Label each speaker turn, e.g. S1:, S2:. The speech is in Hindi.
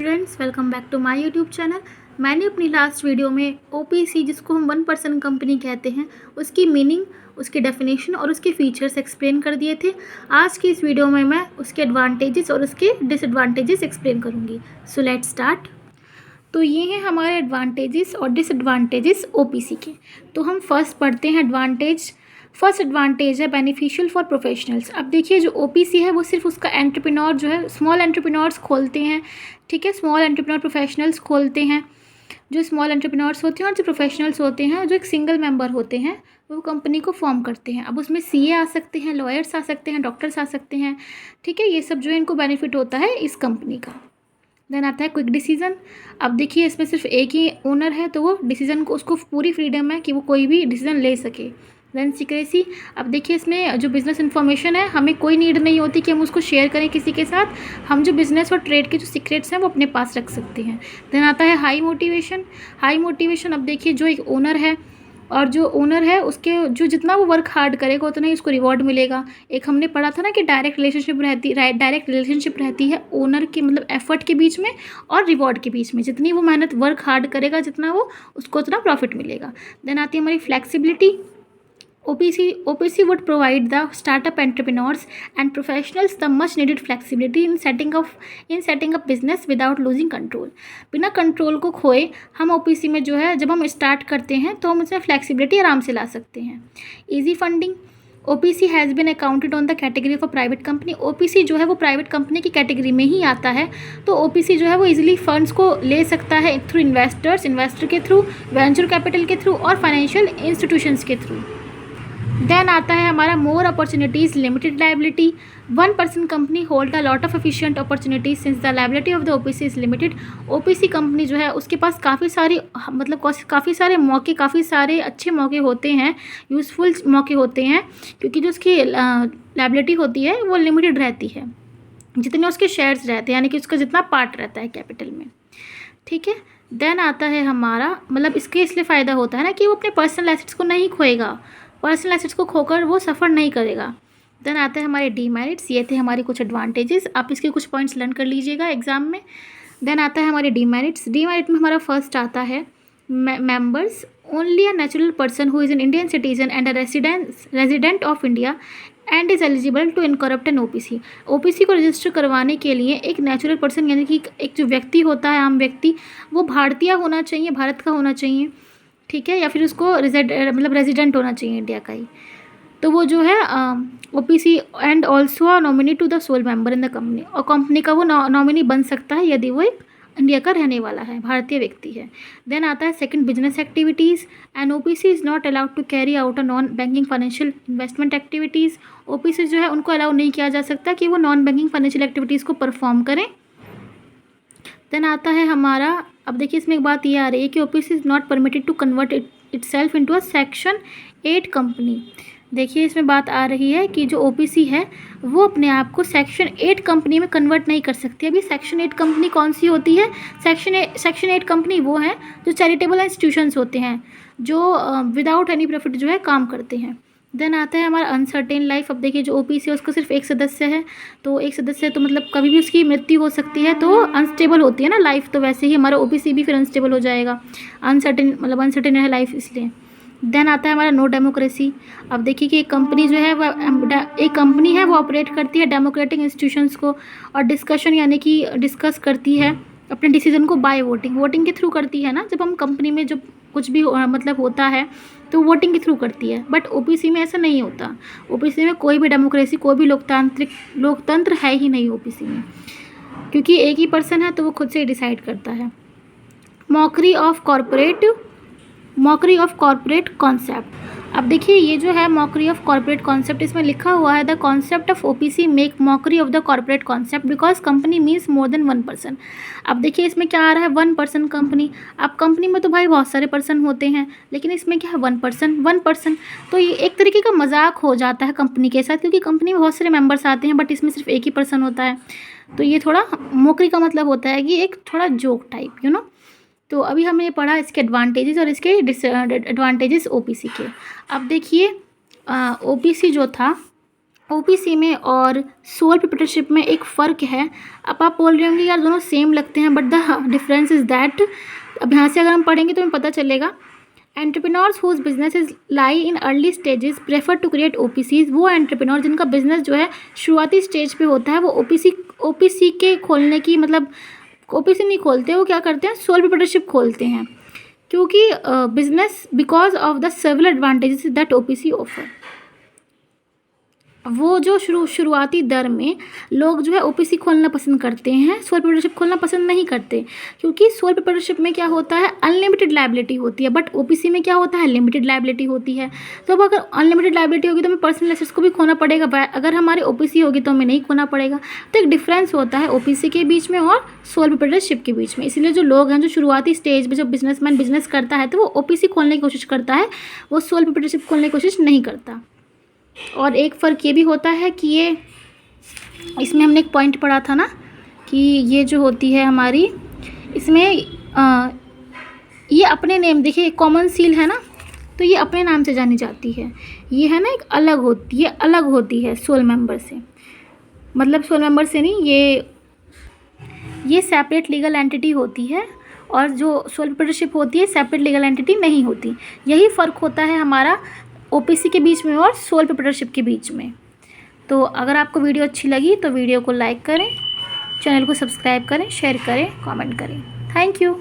S1: Friends, welcome back to my YouTube channel. मैंने अपनी लास्ट वीडियो में ओपीसी, जिसको हम 1% कंपनी कहते हैं, उसकी मीनिंग, उसकी डेफिनेशन और उसके फीचर्स एक्सप्लेन कर दिए थे। आज की इस वीडियो में मैं उसके एडवांटेजेस और उसके डिसएडवांटेजेस एक्सप्लेन करूँगी। So let's start. तो ये हैं हमारे एडवांटेजेस और डिसएडवांटेजेस ओपीसी के। तो हम फर्स्ट पढ़ते हैं एडवांटेज। फर्स्ट एडवांटेज है बेनिफिशियल फॉर प्रोफेशनल्स। अब देखिए, जो ओपीसी है वो सिर्फ उसका एंटरप्रेन्योर जो है, स्मॉल एंटरप्रेन्योर्स खोलते हैं। ठीक है, स्मॉल एंटरप्रेन्योर प्रोफेशनल्स खोलते हैं। जो स्मॉल एंटरप्रेन्योर्स होते हैं और जो प्रोफेशनल्स होते हैं, जो एक सिंगल मेंबर होते हैं, वो कंपनी को फॉर्म करते हैं। अब उसमें सीए आ सकते हैं, लॉयर्स आ सकते हैं, डॉक्टर्स आ सकते हैं। ठीक है, ये सब जो है इनको बेनिफिट होता है इस कंपनी का। देन आता है क्विक डिसीजन। अब देखिए, इसमें सिर्फ एक ही ओनर है, तो वो डिसीजन को, उसको पूरी फ्रीडम है कि वो कोई भी डिसीजन ले सके। Then secrecy. अब देखिए, इसमें जो बिज़नेस इन्फॉर्मेशन है, हमें कोई नीड नहीं होती कि हम उसको शेयर करें किसी के साथ। हम जो बिज़नेस और ट्रेड के जो सीक्रेट्स हैं वो अपने पास रख सकते हैं। देन आता है हाई मोटिवेशन। हाई मोटिवेशन, अब देखिए, जो एक ओनर है और जो ओनर है उसके जो जितना वो वर्क हार्ड करेगा उतना ही उसको रिवॉर्ड मिलेगा। एक हमने पढ़ा था ना कि डायरेक्ट रिलेशनशिप रहती है ओनर के, मतलब एफर्ट के बीच में और रिवॉर्ड के बीच में। जितनी वो मेहनत वर्क हार्ड करेगा, जितना वो, उसको उतना प्रॉफिट मिलेगा। देन आती है हमारी flexibility. OPC would provide the startup entrepreneurs and professionals the much needed flexibility in setting up business without losing control. बिना कंट्रोल को खोए हम OPC में जो है, जब हम स्टार्ट करते हैं तो हम उसमें फ्लेक्सिबिलिटी आराम से ला सकते हैं। Easy funding. OPC has been accounted on the category of a private company. OPC जो है वो प्राइवेट कंपनी की कैटेगरी में ही आता है। तो OPC जो है वो इजीली फंड्स को ले सकता है थ्रू इन्वेस्टर के थ्रू, वेंचर कैपिटल के थ्रू और फाइनेंशियल इंस्टीट्यूशंस के थ्रू। देन आता है हमारा मोर opportunities, limited liability. 1% company hold a lot of efficient opportunities since the liability of the OPC is limited. OPC company जो है उसके पास काफ़ी सारे मौके, काफ़ी सारे अच्छे मौके होते हैं, यूज़फुल मौके होते हैं, क्योंकि जो उसकी लाइबिलिटी होती है वो लिमिटेड रहती है, जितने उसके शेयर्स रहते हैं, यानी कि उसका जितना पार्ट रहता है कैपिटल में। ठीक है। देन आता है हमारा, मतलब इसके इसलिए फ़ायदा होता है ना कि वो अपने पर्सनल एसेट्स को नहीं खोएगा, पर्सनल एसेट्स को खोकर वो सफ़र नहीं करेगा। देन आते हैं हमारे डीमेरिट्स। ये थे हमारे कुछ एडवांटेजेस, आप इसके कुछ पॉइंट्स लर्न कर लीजिएगा एग्जाम में। देन आता है हमारे डीमेरिट्स। डीमेरिट में हमारा फर्स्ट आता है members. Only a natural person who is an Indian citizen and a resident of India and is eligible to incorporate an OPC। OPC को रजिस्टर करवाने के लिए एक नेचुरल पर्सन, यानी कि एक जो व्यक्ति होता है, आम व्यक्ति, वो भारतीय होना चाहिए, भारत का होना चाहिए। ठीक है, या फिर उसको रेजिडेंट होना चाहिए इंडिया का ही। तो वो जो है OPC and also a nominee to the sole member in the company, और कंपनी का वो नॉमिनी बन सकता है यदि वो एक इंडिया का रहने वाला है, भारतीय व्यक्ति है। देन आता है second, business activities. And OPC is not allowed to carry out a non banking financial investment activities. OPC जो है उनको अलाउ नहीं किया जा सकता कि वो नॉन बैंकिंग फाइनेंशियल एक्टिविटीज़ को परफॉर्म करें। देन आता है हमारा, अब देखिए इसमें एक बात ये आ रही है कि OPC is not permitted to convert itself into a section 8 company. देखिए इसमें बात आ रही है कि जो OPC है वो अपने आप को सेक्शन 8 कंपनी में कन्वर्ट नहीं कर सकती। अभी सेक्शन 8 कंपनी कौन सी होती है? सेक्शन 8 कंपनी वो है जो चैरिटेबल इंस्टीट्यूशंस होते हैं, जो विदाउट एनी प्रॉफिट जो है काम करते हैं। देन आता है हमारा अनसर्टेन लाइफ। अब देखिए, जो OPC है उसका सिर्फ एक सदस्य है, तो एक सदस्य है तो मतलब कभी भी उसकी मृत्यु हो सकती है, तो अनस्टेबल होती है ना लाइफ, तो वैसे ही हमारा OPC भी फिर अनस्टेबल हो जाएगा। अनसर्टेन है लाइफ, इसलिए। देन आता है हमारा नो डेमोक्रेसी। अब देखिए कि एक कंपनी जो है वो ऑपरेट करती है डेमोक्रेटिक इंस्टीट्यूशंस को, और डिस्कशन, यानी कि डिस्कस करती है अपने डिसीजन को बाय वोटिंग के थ्रू करती है ना। जब हम कंपनी में जब कुछ भी मतलब होता है तो वोटिंग के थ्रू करती है, बट OPC में ऐसा नहीं होता। OPC में कोई भी डेमोक्रेसी, कोई भी लोकतंत्र है ही नहीं OPC में, क्योंकि एक ही पर्सन है तो वो खुद से ही डिसाइड करता है। Mockery of corporate concept. अब देखिए, ये जो है मॉकरी ऑफ कॉर्पोरेट कॉन्सेप्ट, इसमें लिखा हुआ है the concept of OPC make mockery of the corporate concept because company means more than 1 person. अब देखिए इसमें क्या आ रहा है, 1 पर्सन कंपनी। अब कंपनी में तो भाई बहुत सारे पर्सन होते हैं, लेकिन इसमें क्या है, 1 पर्सन। तो ये एक तरीके का मजाक हो जाता है कंपनी के साथ, क्योंकि कंपनी में बहुत सारे मेंबर्स आते हैं बट इसमें सिर्फ एक ही पर्सन होता है। तो ये थोड़ा मॉकरी का मतलब होता है कि एक थोड़ा जोक टाइप, यू नो। तो अभी हमने पढ़ा इसके एडवांटेजेस और इसके डिसएडवांटेजेस OPC के। अब देखिए OPC जो था ओपीसी में और सोल प्रोप्राइटरशिप में एक फ़र्क है। अब आप बोल रहे होंगे यार दोनों सेम लगते हैं, but the difference is that, अब यहाँ से अगर हम पढ़ेंगे तो हमें पता चलेगा। Entrepreneurs whose businesses lie in early stages prefer to create OPCs, वो एंटरप्रेन्योर जिनका बिजनेस जो है शुरुआती स्टेज पे होता है वो ओपीसी के खोलने की, मतलब ओपीसी नहीं खोलते, वो क्या करते हैं, सोल प्रोप्राइटरशिप खोलते हैं, क्योंकि business because of the several advantages that OPC offer. वो जो शुरुआती दर में लोग जो है ओपीसी खोलना पसंद करते हैं, सोल प्रोप्राइटरशिप खोलना पसंद नहीं करते, क्योंकि सोल प्रोप्राइटरशिप में क्या होता है, अनलिमिटेड लायबिलिटी होती है, बट ओपीसी में क्या होता है, लिमिटेड लायबिलिटी होती है। तो अब अगर अनलिमिटेड लायबिलिटी होगी तो हमें पर्सनल एसेट्स को भी खोना पड़ेगा, अगर हमारी ओपीसी होगी तो हमें नहीं खोना पड़ेगा। तो एक डिफरेंस होता है ओपीसी के बीच में और सोल प्रोप्राइटरशिप के बीच में। इसलिए जो लोग हैं, जो शुरुआती स्टेज में जब बिजनेसमैन बिजनेस करता है तो वो ओपीसी खोलने की कोशिश करता है, वो सोल प्रोप्राइटरशिप खोलने की कोशिश नहीं करता। और एक फ़र्क ये भी होता है कि ये, इसमें हमने एक पॉइंट पढ़ा था ना कि ये जो होती है हमारी, इसमें ये अपने नेम, देखिए कॉमन सील है ना, तो ये अपने नाम से जानी जाती है। ये है ना एक अलग होती है सोल मेंबर से, मतलब सोल मेंबर से नहीं, ये सेपरेट लीगल एंटिटी होती है, और जो सोल प्रोप्राइटरशिप होती है सेपरेट लीगल एंटिटी नहीं होती। यही फ़र्क होता है हमारा ओपीसी के बीच में और सोल प्रोप्राइटरशिप के बीच में। तो अगर आपको वीडियो अच्छी लगी तो वीडियो को लाइक करें, चैनल को सब्सक्राइब करें, शेयर करें, कमेंट करें। Thank you.